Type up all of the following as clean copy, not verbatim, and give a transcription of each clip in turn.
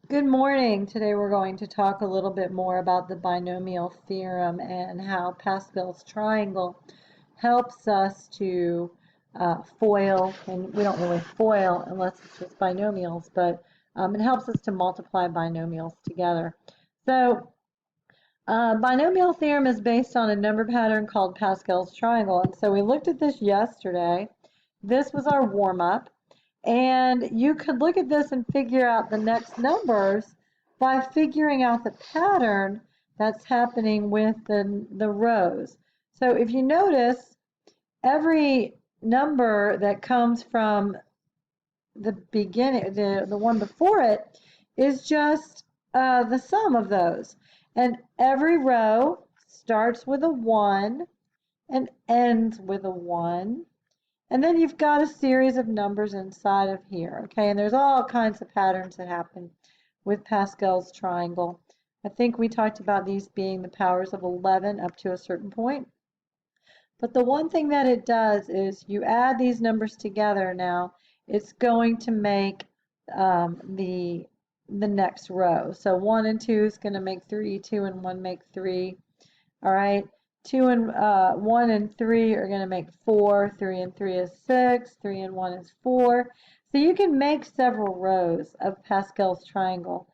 Good morning. Today we're going to talk a little bit more about the binomial theorem and how Pascal's triangle helps us to FOIL, and we don't really FOIL unless it's with binomials, but it helps us to multiply binomials together. So binomial theorem is based on a number pattern called Pascal's triangle, and so we looked at this yesterday. This was our warm-up. And you could look at this and figure out the next numbers by figuring out the pattern that's happening with the rows. So if you notice, every number that comes from the beginning, the one before it, is just the sum of those. And every row starts with a 1 and ends with a 1. And then you've got a series of numbers inside of here, okay? And there's all kinds of patterns that happen with Pascal's triangle. I think we talked about these being the powers of 11 up to a certain point. But the one thing that it does is you add these numbers together now, it's going to make the next row. So 1 and 2 is going to make 3, 2 and 1 make 3, all right? 2 and 1 and 3 are going to make 4. 3 and 3 is 6. 3 and 1 is 4. So you can make several rows of Pascal's triangle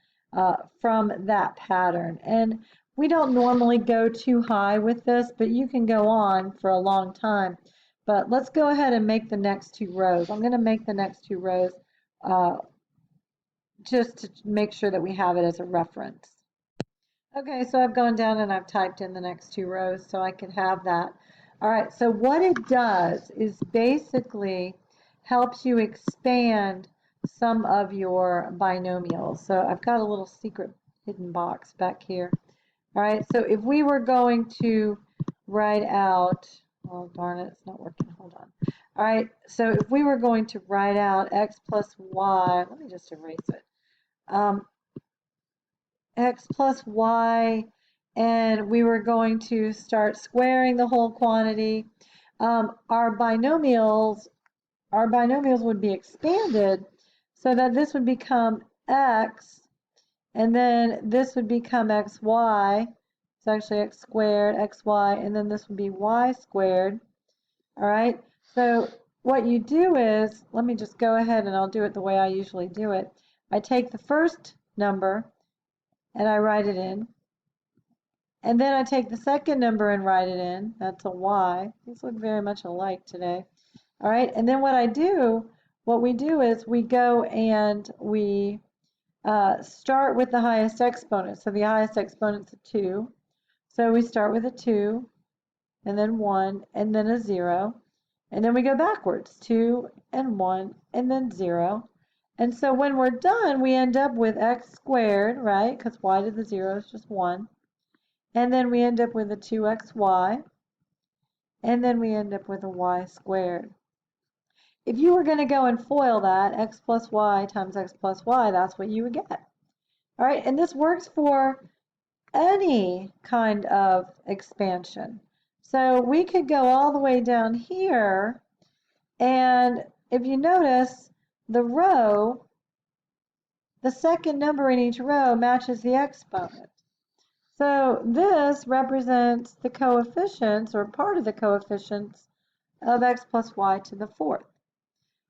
from that pattern. And we don't normally go too high with this, but you can go on for a long time. But let's go ahead and make the next two rows. I'm going to make the next two rows just to make sure that we have it as a reference. Okay, so I've gone down and I've typed in the next two rows so I could have that. All right, so what it does is basically helps you expand some of your binomials. So I've got a little secret hidden box back here. All right, so if we were going to write out, oh darn it, it's not working, hold on. All right, so if we were going to write out x plus y, let me just erase it. X plus y, and we were going to start squaring the whole quantity. Our binomials would be expanded so that this would become x, and then this would become xy. It's actually x squared, xy, and then this would be y squared. All right, so what you do is, let me just go ahead and I'll do it the way I usually do it. I take the first number and I write it in. And then I take the second number and write it in. That's a y. These look very much alike today. All right, and then what we do is we go and we start with the highest exponent. So the highest exponent's a 2. So we start with a 2, and then 1, and then a 0. And then we go backwards, 2 and 1, and then 0. And so when we're done, we end up with x squared, right? Because y to the 0 is just 1. And then we end up with a 2xy. And then we end up with a y squared. If you were going to go and FOIL that, x plus y times x plus y, that's what you would get. All right, and this works for any kind of expansion. So we could go all the way down here, and if you notice, the second number in each row matches the exponent. So this represents the coefficients, or part of the coefficients, of x plus y to the fourth.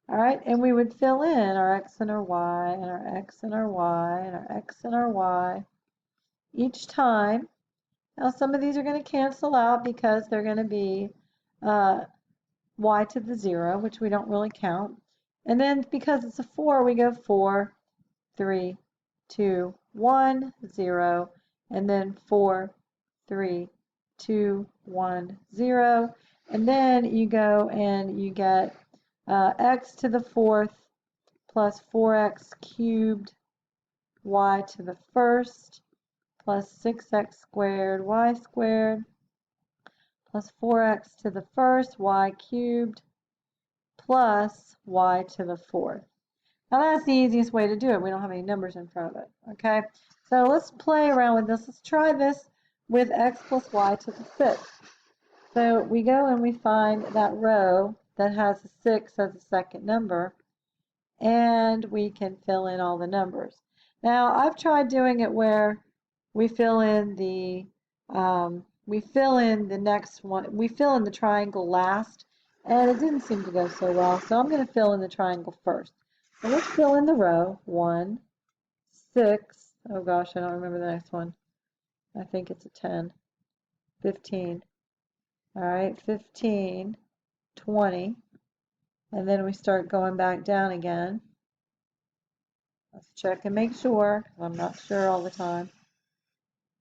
All right, and we would fill in our x and our y, and our x and our y, and our x and our y each time. Now some of these are going to cancel out because they're going to be y to the 0, which we don't really count. And then because it's a 4, we go 4, 3, 2, 1, 0, and then 4, 3, 2, 1, 0. And then you go and you get x to the fourth plus 4x cubed y to the first plus 6x squared y squared plus 4x to the first y cubed plus y to the fourth. Now that's the easiest way to do it. We don't have any numbers in front of it, okay? So let's play around with this. Let's try this with x plus y to the fifth. So we go and we find that row that has a 6 as a second number, and we can fill in all the numbers. Now, I've tried doing it where we fill in the next one, we fill in the triangle last, and it didn't seem to go so well, so I'm going to fill in the triangle first. So let's fill in the row, 1, 6, oh gosh, I don't remember the next one. I think it's a 10, 15. All right, 15, 20, and then we start going back down again. Let's check and make sure, because I'm not sure all the time.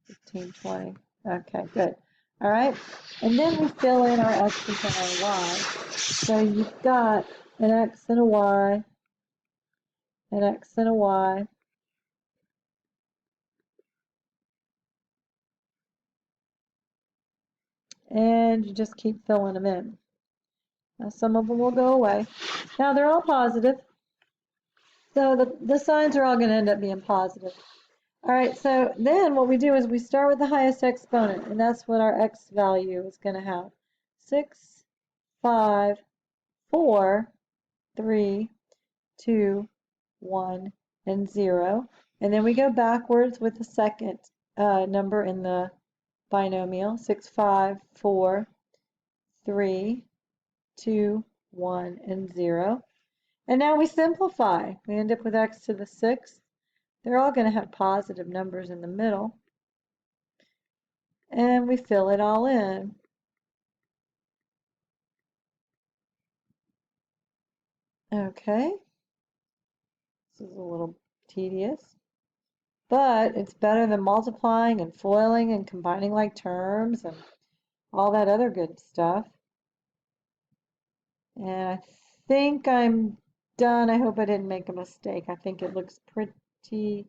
15, 20. Okay, good. All right, and then we fill in our x's and our y's. So you've got an x and a y, an x and a y, and you just keep filling them in. Now, some of them will go away. Now, they're all positive, so the signs are all going to end up being positive. All right, so then what we do is we start with the highest exponent, and that's what our x value is going to have. 6, 5, 4, 3, 2, 1, and 0. And then we go backwards with the second number in the binomial, 6, 5, 4, 3, 2, 1, and 0. And now we simplify. We end up with x to the 6th. They're all going to have positive numbers in the middle. And we fill it all in. Okay. This is a little tedious, but it's better than multiplying and foiling and combining like terms and all that other good stuff. And I think I'm done. I hope I didn't make a mistake. I think it looks pretty,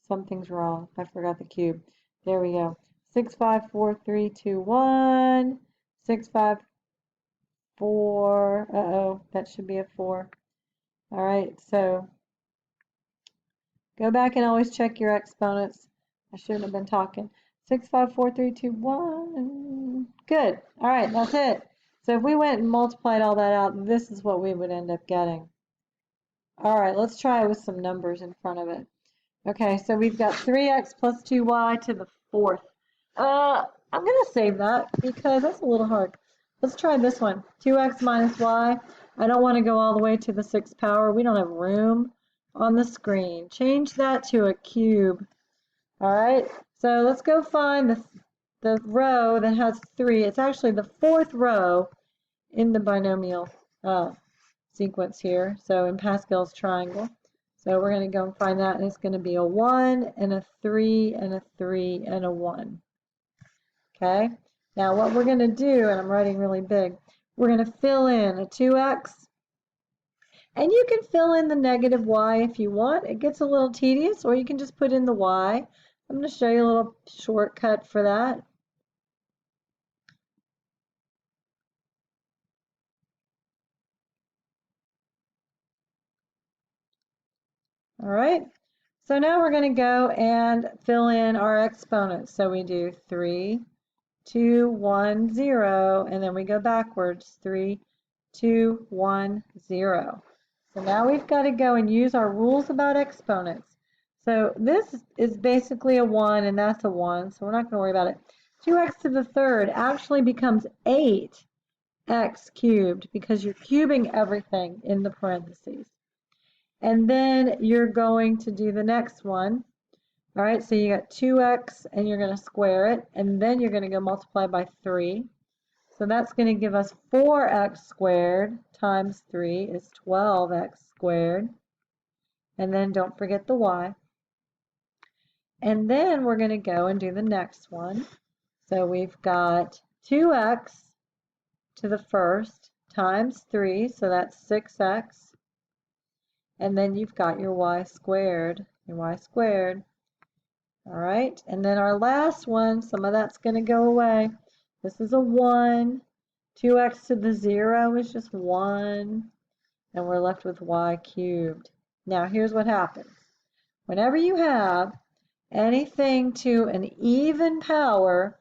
something's wrong. I forgot the cube. There we go. 6, 5, 4, 3, 2, 1. 6, 5, 4. Uh-oh, that should be a 4. All right, so go back and always check your exponents. I shouldn't have been talking. 6, 5, 4, 3, 2, 1. Good. All right, that's it. So if we went and multiplied all that out, this is what we would end up getting. All right, let's try it with some numbers in front of it. Okay, so we've got 3x plus 2y to the 4th. I'm going to save that because that's a little hard. Let's try this one. 2x minus y. I don't want to go all the way to the 6th power. We don't have room on the screen. Change that to a cube. All right, so let's go find the row that has 3. It's actually the 4th row in the binomial sequence here. So in Pascal's triangle. So we're going to go and find that, and it's going to be a 1 and a 3 and a 3 and a 1. Okay, now what we're going to do, and I'm writing really big, we're going to fill in a 2x, and you can fill in the negative y if you want. It gets a little tedious, or you can just put in the y. I'm going to show you a little shortcut for that. All right, so now we're going to go and fill in our exponents. So we do 3, 2, 1, 0, and then we go backwards, 3, 2, 1, 0. So now we've got to go and use our rules about exponents. So this is basically a 1, and that's a 1, so we're not going to worry about it. 2x to the 3rd actually becomes 8x cubed because you're cubing everything in the parentheses. And then you're going to do the next one. All right, so you got 2x and you're going to square it, and then you're going to go multiply by 3. So that's going to give us 4x squared times 3 is 12x squared. And then don't forget the y. And then we're going to go and do the next one. So we've got 2x to the 1st times 3, so that's 6x. And then you've got your y squared, All right, and then our last one, some of that's going to go away. This is a 1. 2x to the 0 is just 1. And we're left with y cubed. Now, here's what happens. Whenever you have anything to an even power,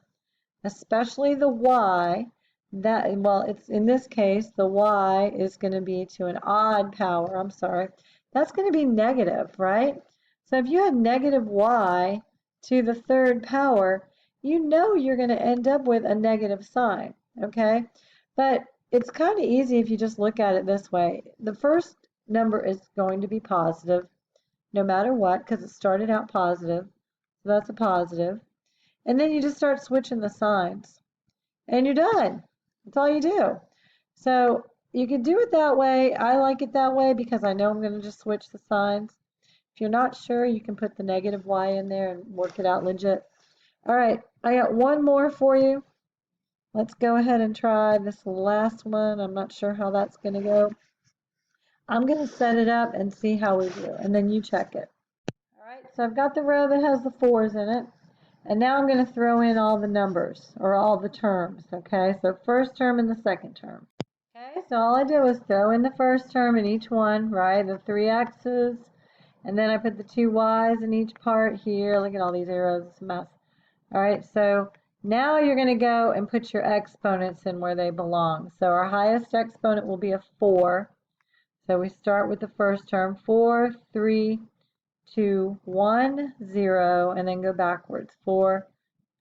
especially the y, it's in this case, the y is going to be to an odd power. I'm sorry. That's going to be negative, right? So if you had negative y to the third power, you know you're going to end up with a negative sign, okay? But it's kind of easy if you just look at it this way. The first number is going to be positive no matter what because it started out positive. So that's a positive. And then you just start switching the signs and you're done. That's all you do. So you can do it that way. I like it that way because I know I'm going to just switch the signs. If you're not sure, you can put the negative y in there and work it out legit. All right, I got one more for you. Let's go ahead and try this last one. I'm not sure how that's going to go. I'm going to set it up and see how we do, and then you check it. All right, so I've got the row that has the 4s in it, and now I'm going to throw in all the numbers, or all the terms, okay? So first term and the second term. Okay, so all I did was throw in the first term in each one, right? The 3x's, and then I put the 2 y's in each part here. Look at all these arrows, it's a mess. All right, so now you're going to go and put your exponents in where they belong. So our highest exponent will be a 4. So we start with the first term, 4, 3, 2, 1, 0, and then go backwards, 4,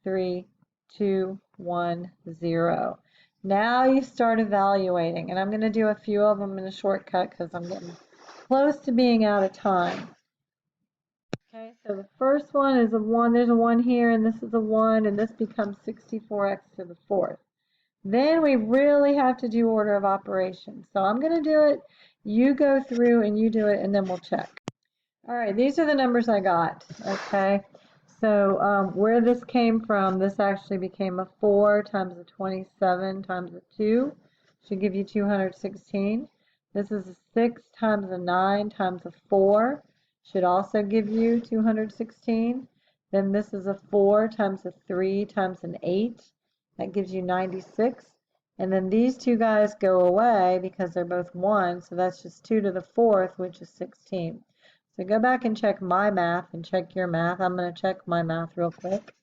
3, 2, 1, 0. Now you start evaluating, and I'm going to do a few of them in a shortcut because I'm getting close to being out of time. Okay, so the first one is a 1, there's a 1 here, and this is a 1, and this becomes 64x to the 4th. Then we really have to do order of operations. So I'm going to do it, you go through and you do it, and then we'll check. All right, these are the numbers I got, okay? So where this came from, this actually became a 4 times a 27 times a 2, should give you 216. This is a 6 times a 9 times a 4, should also give you 216. Then this is a 4 times a 3 times an 8, that gives you 96. And then these two guys go away because they're both 1, so that's just 2 to the 4th, which is 16. So go back and check my math and check your math. I'm going to check my math real quick.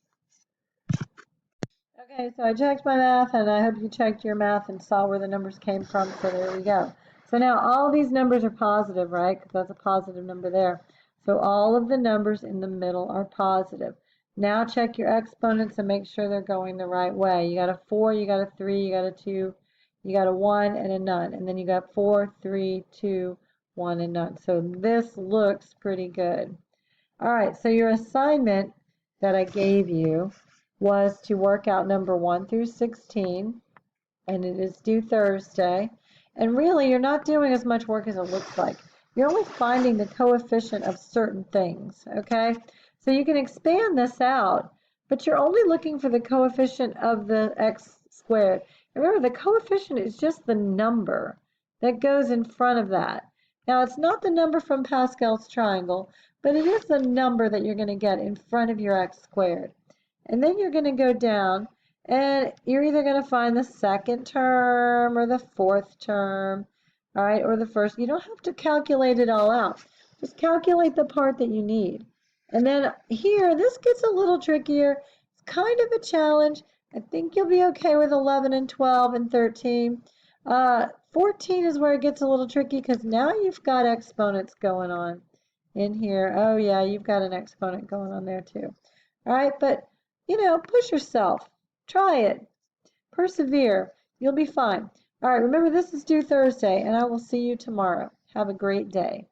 Okay, so I checked my math, and I hope you checked your math and saw where the numbers came from. So there we go. So now all these numbers are positive, right? Because that's a positive number there. So all of the numbers in the middle are positive. Now check your exponents and make sure they're going the right way. You got a 4, you got a 3, you got a 2, you got a 1, and a none. And then you got 4, 3, 2, 1, and none. So this looks pretty good. All right, so your assignment that I gave you was to work out number 1 through 16, and it is due Thursday. And really, you're not doing as much work as it looks like. You're only finding the coefficient of certain things, okay? So you can expand this out, but you're only looking for the coefficient of the x squared. Remember, the coefficient is just the number that goes in front of that. Now, it's not the number from Pascal's triangle, but it is the number that you're going to get in front of your x squared. And then you're going to go down, and you're either going to find the second term or the 4th term, all right, or the first. You don't have to calculate it all out. Just calculate the part that you need. And then here, this gets a little trickier. It's kind of a challenge. I think you'll be okay with 11 and 12 and 13. 14 is where it gets a little tricky because now you've got exponents going on in here. Oh yeah, you've got an exponent going on there too. All right, but you know, push yourself. Try it. Persevere. You'll be fine. All right, remember this is due Thursday, and I will see you tomorrow. Have a great day.